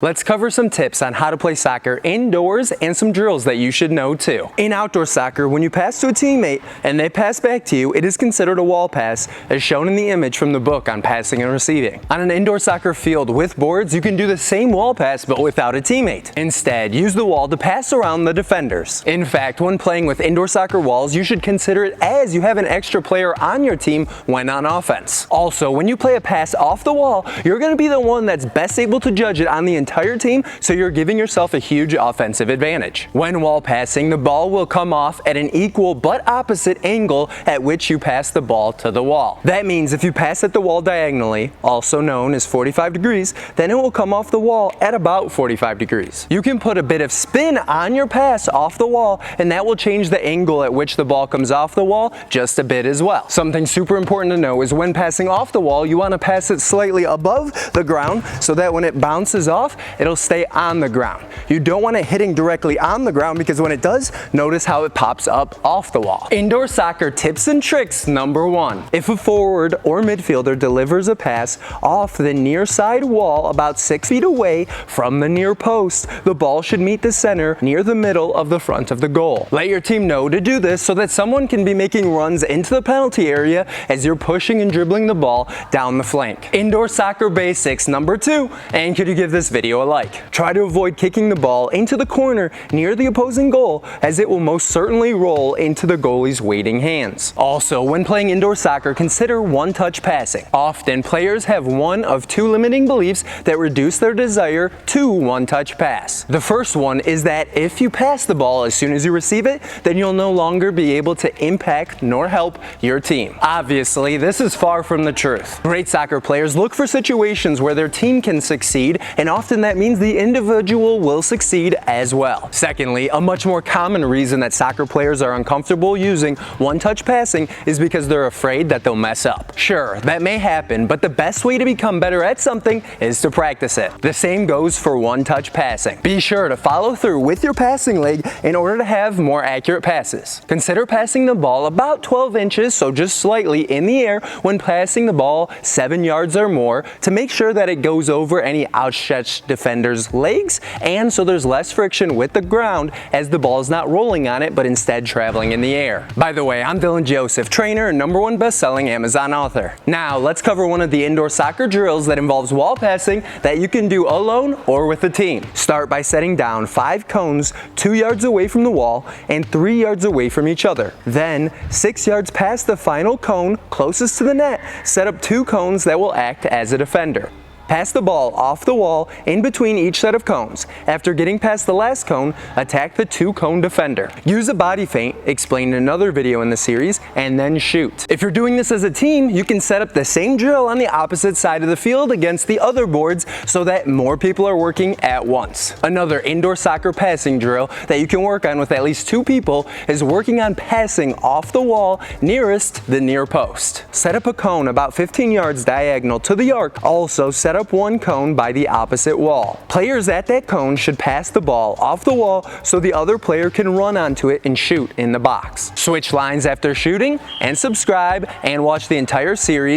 Let's cover some tips on how to play soccer indoors and some drills that you should know too. In outdoor soccer, when you pass to a teammate and they pass back to you, it is considered a wall pass, as shown in the image from the book on passing and receiving. On an indoor soccer field with boards, you can do the same wall pass but without a teammate. Instead, use the wall to pass around the defenders. In fact, when playing with indoor soccer walls, you should consider it as you have an extra player on your team when on offense. Also, when you play a pass off the wall, you're going to be the one that's best able to judge it on the entire team, so you're giving yourself a huge offensive advantage. When wall passing, the ball will come off at an equal but opposite angle at which you pass the ball to the wall. That means if you pass at the wall diagonally, also known as 45 degrees, then it will come off the wall at about 45 degrees. You can put a bit of spin on your pass off the wall, and that will change the angle at which the ball comes off the wall just a bit as well. Something super important to know is when passing off the wall, you want to pass it slightly above the ground so that when it bounces off, it'll stay on the ground. You don't want it hitting directly on the ground, because when it does, notice how it pops up off the wall. Indoor soccer tips and tricks number 1. If a forward or midfielder delivers a pass off the near side wall about 6 feet away from the near post, the ball should meet the center near the middle of the front of the goal. Let your team know to do this so that someone can be making runs into the penalty area as you're pushing and dribbling the ball down the flank. Indoor soccer basics number 2, and could you give this video a like? Try to avoid kicking the ball into the corner near the opposing goal, as it will most certainly roll into the goalie's waiting hands. Also, when playing indoor soccer, consider one-touch passing. Often, players have one of 2 limiting beliefs that reduce their desire to one-touch pass. The first one is that if you pass the ball as soon as you receive it, then you'll no longer be able to impact nor help your team. Obviously, this is far from the truth. Great soccer players look for situations where their team can succeed, and often that means the individual will succeed as well. Secondly, a much more common reason that soccer players are uncomfortable using one-touch passing is because they're afraid that they'll mess up. Sure, that may happen, but the best way to become better at something is to practice it. The same goes for one-touch passing. Be sure to follow through with your passing leg in order to have more accurate passes. Consider passing the ball about 12 inches, so just slightly in the air, when passing the ball 7 yards or more, to make sure that it goes over any outstretched defender's legs, and so there's less friction with the ground as the ball is not rolling on it but instead traveling in the air. By the way, I'm Dylan Joseph, trainer and #1 best-selling Amazon author. Now let's cover one of the indoor soccer drills that involves wall passing that you can do alone or with a team. Start by setting down 5 cones 2 yards away from the wall and 3 yards away from each other. Then 6 yards past the final cone closest to the net, set up 2 cones that will act as a defender. Pass the ball off the wall in between each set of cones. After getting past the last cone, attack the 2-cone defender. Use a body feint, explained in another video in the series, and then shoot. If you're doing this as a team, you can set up the same drill on the opposite side of the field against the other boards so that more people are working at once. Another indoor soccer passing drill that you can work on with at least 2 people is working on passing off the wall nearest the near post. Set up a cone about 15 yards diagonal to the arc. Also set up 1 cone by the opposite wall. Players at that cone should pass the ball off the wall so the other player can run onto it and shoot in the box. Switch lines after shooting, and subscribe and watch the entire series.